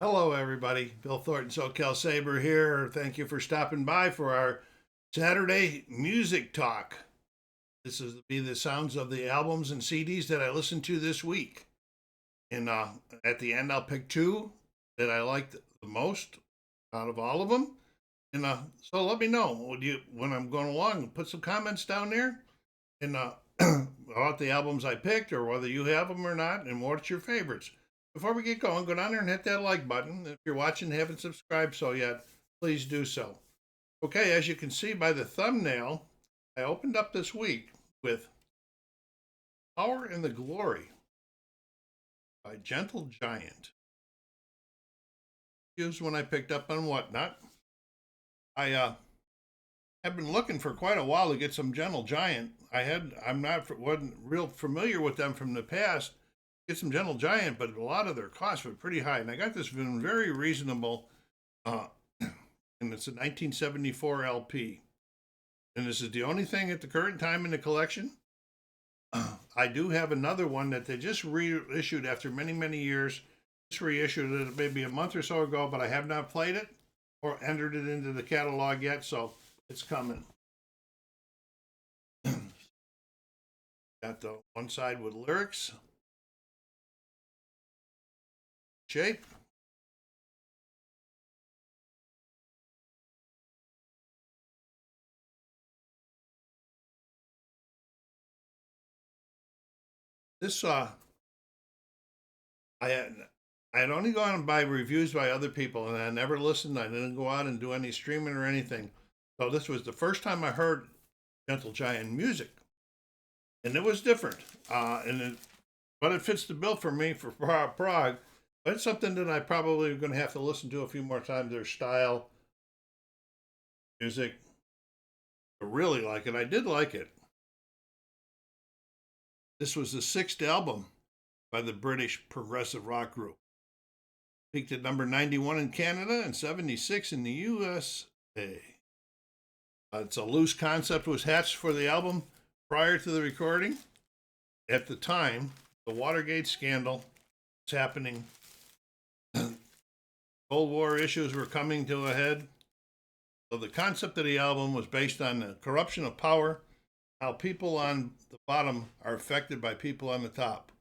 Hello, everybody. Bill Thornton, SoCal Saber here. Thank you for stopping by for our Saturday music talk. This is be the sounds of the albums and CDs that I listened to this week. And at the end, I'll pick two that I liked the most out of all of them. And so let me know when I'm going along. Put some comments down there and about the albums I picked, or whether you have them or not, and what's your favorites. Before we get going, go down there and hit that like button. If you're watching and haven't subscribed so yet, please do so. Okay, as you can see by the thumbnail, I opened up this week with Power and the Glory by Gentle Giant. Used when I picked up on Whatnot. I have been looking for quite a while to get some Gentle Giant. Wasn't real familiar with them from the past. Get some Gentle Giant, but a lot of their costs were pretty high. And I got this one very reasonable, and it's a 1974 LP. And this is the only thing at the current time in the collection. I do have another one that they just reissued after many, many years. Just reissued it maybe a month or so ago, but I have not played it or entered it into the catalog yet, so it's coming. Got the one side with lyrics, shape, this I had only gone by reviews by other people, and I never listened. I didn't go out and do any streaming or anything. So this was the first time I heard Gentle Giant music, and it was different. But it fits the bill for me for Prague. But it's something that I probably going to have to listen to a few more times. Their style, music, I really like it. I did like it. This was the sixth album by the British progressive rock group. Peaked at number 91 in Canada and 76 in the USA. It's a loose concept was hatched for the album prior to the recording. At the time, the Watergate scandal was happening. Cold War issues were coming to a head. So the concept of the album was based on the corruption of power, how people on the bottom are affected by people on the top.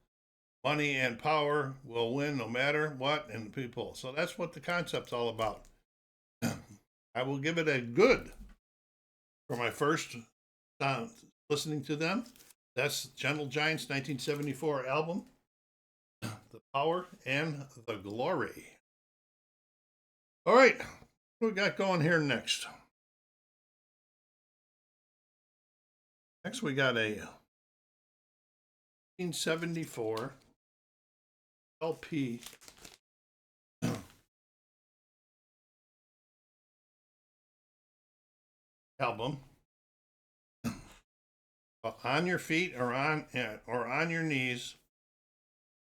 Money and power will win no matter what, and people. So that's what the concept's all about. I will give it a good for my first time listening to them. That's Gentle Giant's 1974 album, The Power and the Glory. All right, what we got going here next? Next, we got a 1974 LP album. On Your Feet or on Your Knees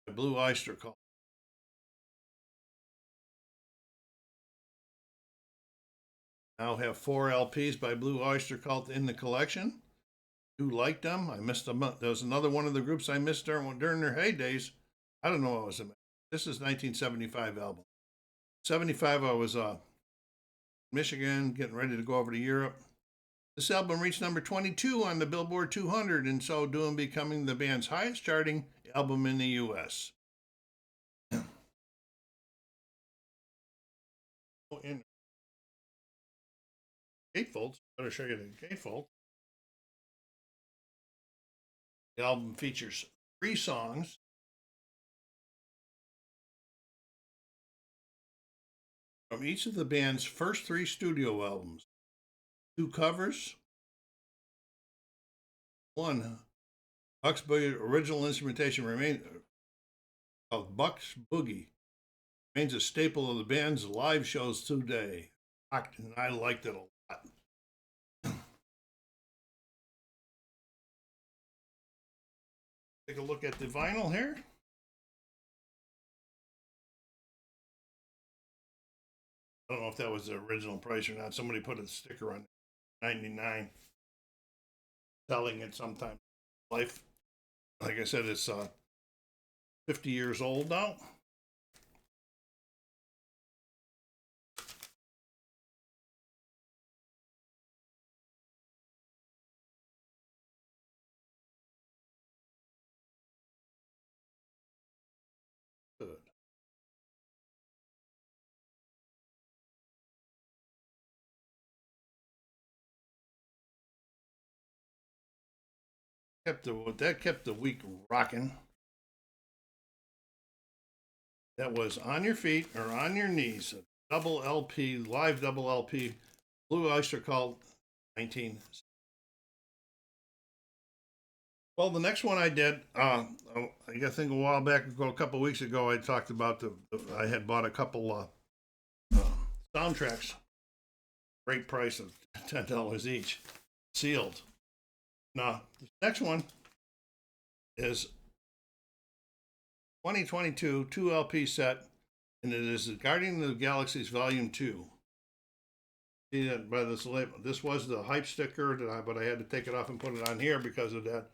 by Blue Oyster Cult. Now have 4 LPs by Blue Oyster Cult in the collection. Who liked them? I missed them. There was another one of the groups I missed during their heydays. I don't know what was in it. This is 1975 album. 75, I was Michigan, getting ready to go over to Europe. This album reached number 22 on the Billboard 200, and so doing becoming the band's highest charting album in the U.S. In gatefolds, better show you the gatefold. The album features 3 songs from each of the band's first 3 studio albums, 2 covers, 1 Buck's Boogie original instrumentation of Buck's Boogie remains a staple of the band's live shows today. And I liked it a lot. Take a look at the vinyl here. I don't know if that was the original price or not. Somebody put a sticker on $99. Selling it sometime. Life, like I said, it's 50 years old now. kept the week rocking. That was On Your Feet or On Your Knees, a double LP, live double LP, Blue Oyster Cult, 19. Well, the next one I did, I think a while back ago, a couple of weeks ago, I talked about I had bought a couple soundtracks, great price of $10 each, sealed. Now, the next one is 2022 2 LP set, and it is the Guardian of the Galaxies Volume 2. See that by this label? This was the hype sticker, but I had to take it off and put it on here because of that.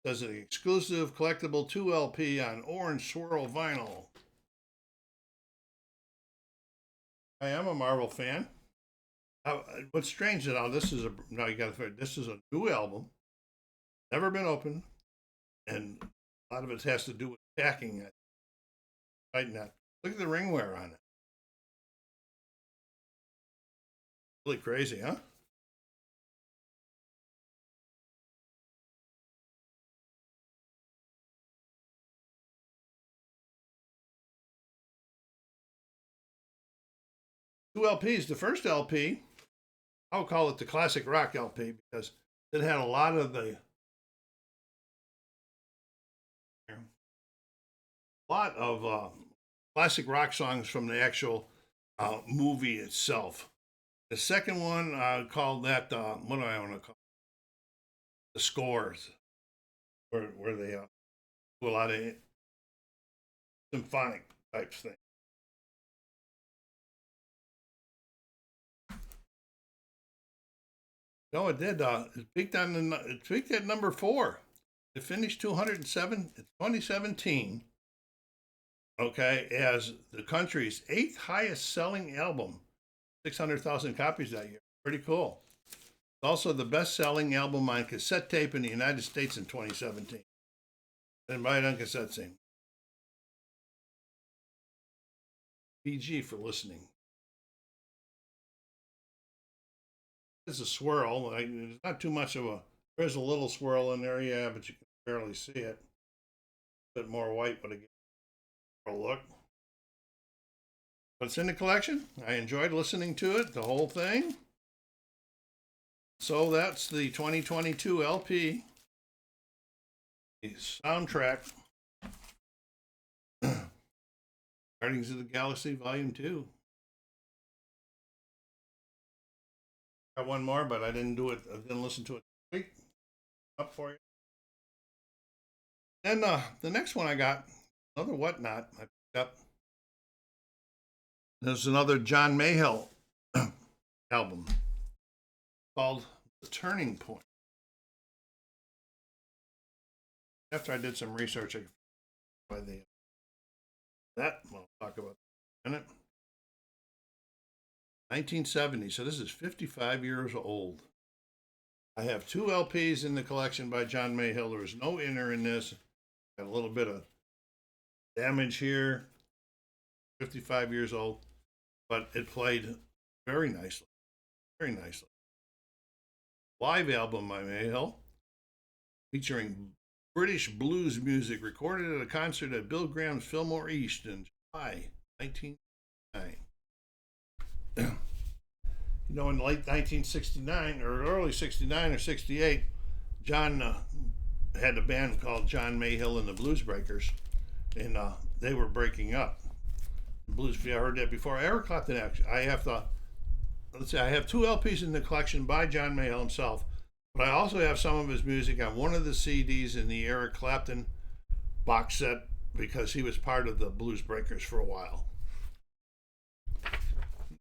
It says an exclusive collectible 2 LP on orange swirl vinyl. I am a Marvel fan. What's strange now? This is a new album, never been opened, and a lot of it has to do with packing it. Right now, look at the ring wear on it. Really crazy, huh? Two LPs. The first LP, I'll call it the classic rock LP because it had a lot of classic rock songs from the actual movie itself. The second one, I called that, what do I want to call it? The scores, where they do a lot of symphonic type things. No, it did. It peaked at number 4. It finished 207 in 2017. Okay, as the country's 8th highest selling album, 600,000 copies that year. Pretty cool. Also the best selling album on cassette tape in the United States in 2017. Didn't buy it on cassette tape. PG for listening. It's a swirl. There's not too much of there's a little swirl in there, yeah, but you can barely see it. A bit more white, but again, a look. But it's in the collection. I enjoyed listening to it, the whole thing. So that's the 2022 LP, the soundtrack, Guardians of the Galaxy Volume 2. Got one more, but I didn't do it. I didn't listen to it. Up for you. Then the next one I got, another Whatnot I picked up. There's another John Mayall album called The Turning Point. After I did some research, by that we'll talk about in a minute. 1970, so this is 55 years old. I have 2 LPs in the collection by John Mayall. There was no inner in this. Got a little bit of damage here. 55 years old, but it played very nicely. Very nicely. Live album by Mayall, featuring British blues music, recorded at a concert at Bill Graham's Fillmore East in July 1969. You know, in late 1969 or early 69 or 68, John had a band called John Mayall and the Blues Breakers, and they were breaking up. Blues, if you heard that before. Eric Clapton, actually, I have 2 LPs in the collection by John Mayall himself, but I also have some of his music on one of the CDs in the Eric Clapton box set because he was part of the Blues Breakers for a while.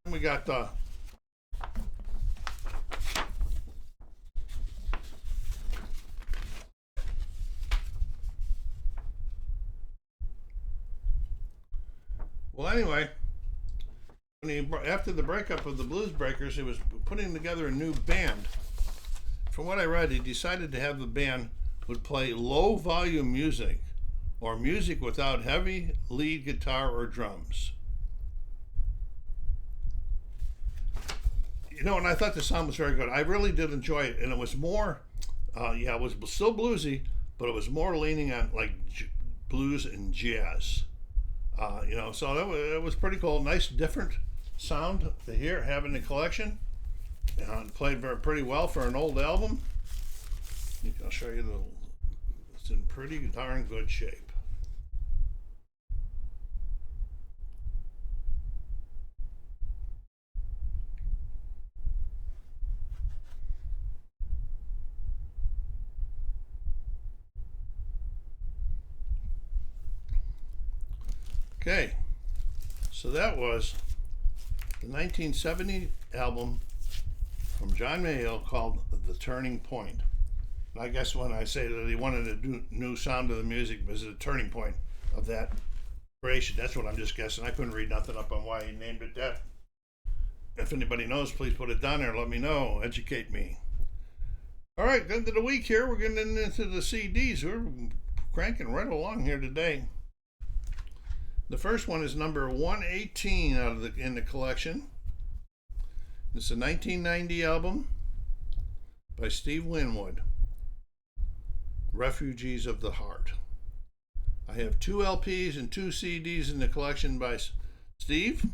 We got well, anyway, after the breakup of the Blues Breakers, he was putting together a new band. From what I read, he decided to have the band would play low volume music or music without heavy lead guitar or drums. You know, and I thought the sound was very good. I really did enjoy it, and it was more, it was still bluesy, but it was more leaning on like blues and jazz. So it was pretty cool. Nice, different sound to hear, having the collection. It played pretty well for an old album. I'll show you it's in pretty darn good shape. Okay, so that was the 1970 album from John Mayall called The Turning Point. I guess when I say that he wanted a new sound to the music, was the turning point of that creation. That's what I'm just guessing. I couldn't read nothing up on why he named it that. If anybody knows, please put it down there. Let me know. Educate me. All right, end of the week here. We're getting into the CDs. We're cranking right along here today. The first one is number 118 in the collection. It's a 1990 album by Steve Winwood, Refugees of the Heart. I have 2 LPs and 2 CDs in the collection by Steve.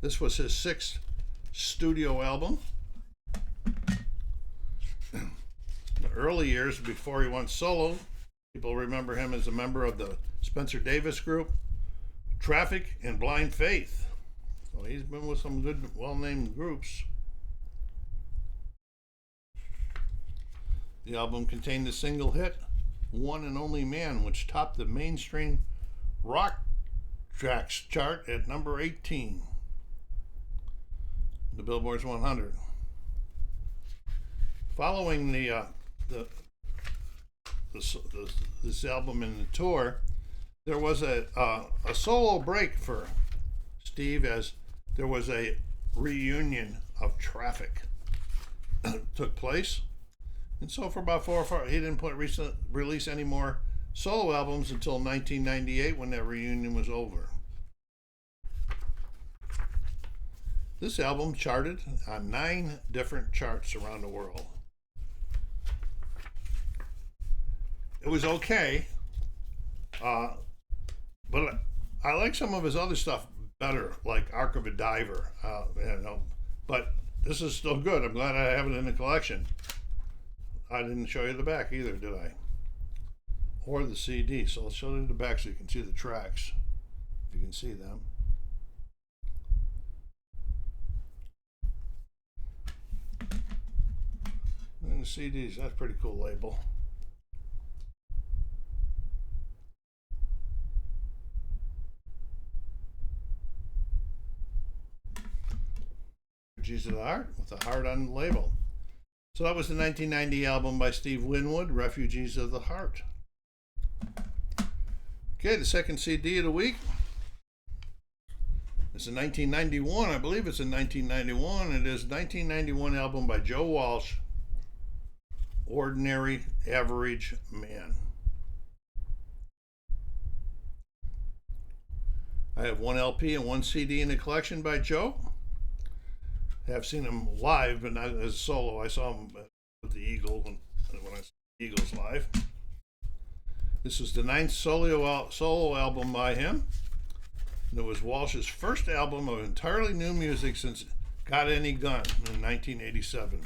This was his 6th studio album. In the early years before he went solo, people remember him as a member of the Spencer Davis Group, Traffic, and Blind Faith. So he's been with some good, well-named groups. The album contained the single hit, One and Only Man, which topped the mainstream rock tracks chart at number 18, the Billboard's 100. Following this album and the tour, there was a solo break for Steve, as there was a reunion of Traffic took place. And so for about 4 or 5, he didn't release any more solo albums until 1998 when that reunion was over. This album charted on 9 different charts around the world. It was okay, but I like some of his other stuff better, like Ark of a Diver. But this is still good. I'm glad I have it in the collection. I didn't show you the back either, did I? Or the CD. So I'll show you the back so you can see the tracks, if you can see them. And the CDs, that's a pretty cool label. Refugees of the Heart, with a heart on the label. So that was the 1990 album by Steve Winwood, Refugees of the Heart. Okay, the second CD of the week. It's a 1991, I believe it's a 1991. It is a 1991 album by Joe Walsh, Ordinary Average Man. I have 1 LP and 1 CD in the collection by Joe. I've seen him live, but not as solo. I saw him with the Eagles when I saw the Eagles live. This is the 9th solo album by him. And it was Walsh's first album of entirely new music since Got Any Gun in 1987.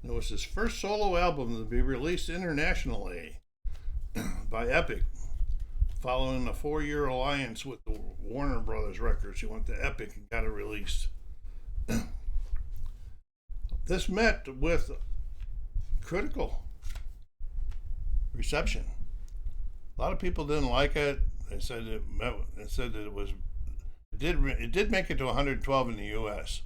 It was his first solo album to be released internationally by Epic. Following a 4-year alliance with the Warner Brothers Records, he went to Epic and got it released. This met with critical reception. A lot of people didn't like it. They said it did make it to 112 in the U.S.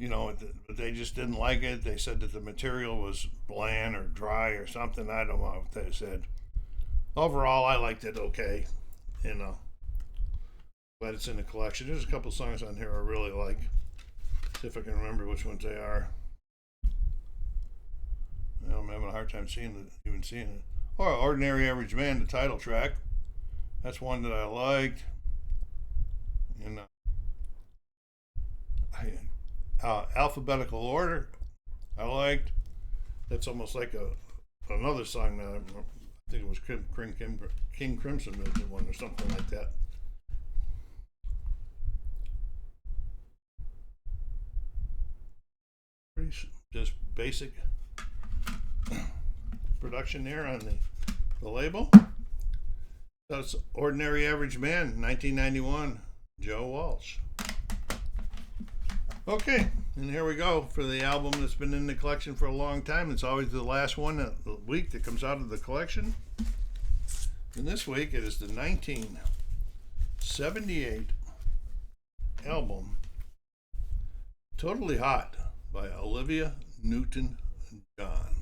But they just didn't like it. They said that the material was bland or dry or something. I don't know what they said. Overall, I liked it okay. Glad it's in the collection. There's a couple songs on here I really like. See if I can remember which ones they are. I'm having a hard time seeing it. Or Ordinary Average Man, the title track. That's one that I liked. And Alphabetical Order, I liked. That's almost like another song that I think it was King Crimson did one or something like that. Pretty just basic production there on the label. That's Ordinary Average Man, 1991, Joe Walsh. Okay, and here we go for the album that's been in the collection for a long time. It's always the last one a week that comes out of the collection. And this week it is the 1978 album Totally Hot by Olivia Newton-John.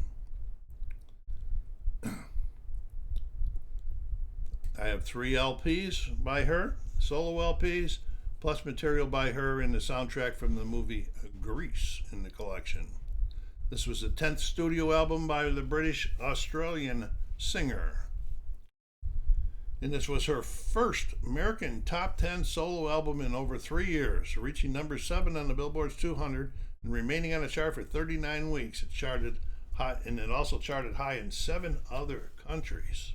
I have 3 LPs by her, solo LPs, plus material by her in the soundtrack from the movie Grease in the collection. This was the 10th studio album by the British-Australian singer. And this was her first American top 10 solo album in over 3 years, reaching number 7 on the Billboard's 200 and remaining on the chart for 39 weeks. It charted high, and it also charted high in 7 other countries.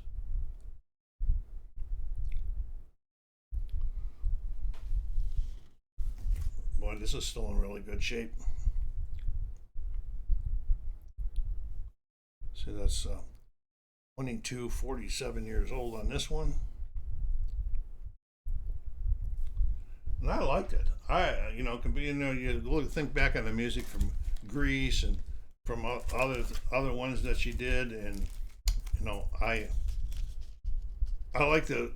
Boy, this is still in really good shape. See, that's 22, 47 years old on this one. And I liked it. You think back on the music from Grease and from other ones that she did, and I like the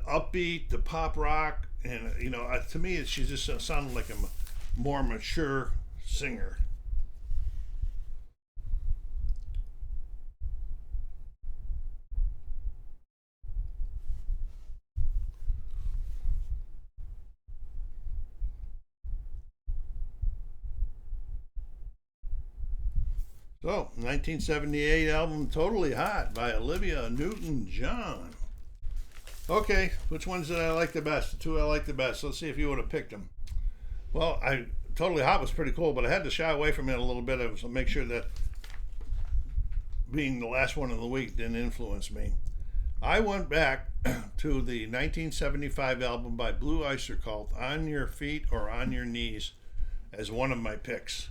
upbeat, the pop rock. And to me, she just sounded like a more mature singer. So, 1978 album Totally Hot by Olivia Newton-John. Okay, which ones did I like the best? The 2 I like the best. Let's see if you would have picked them. Well, Totally Hot was pretty cool, but I had to shy away from it a little bit to make sure that being the last one of the week didn't influence me. I went back to the 1975 album by Blue Oyster Cult, On Your Feet or On Your Knees, as one of my picks.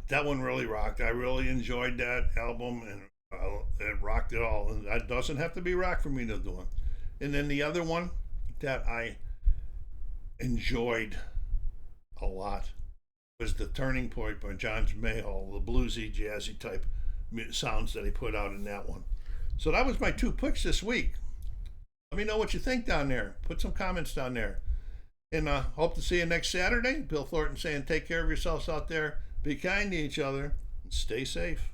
That one really rocked. I really enjoyed that album, and it rocked it all. And that doesn't have to be rock for me to do it. And then the other one that I enjoyed a lot was The Turning Point by John Mayall, the bluesy, jazzy type sounds that he put out in that one. So that was my 2 picks this week. Let me know what you think down there. Put some comments down there. And hope to see you next Saturday. Bill Thornton saying take care of yourselves out there. Be kind to each other and stay safe.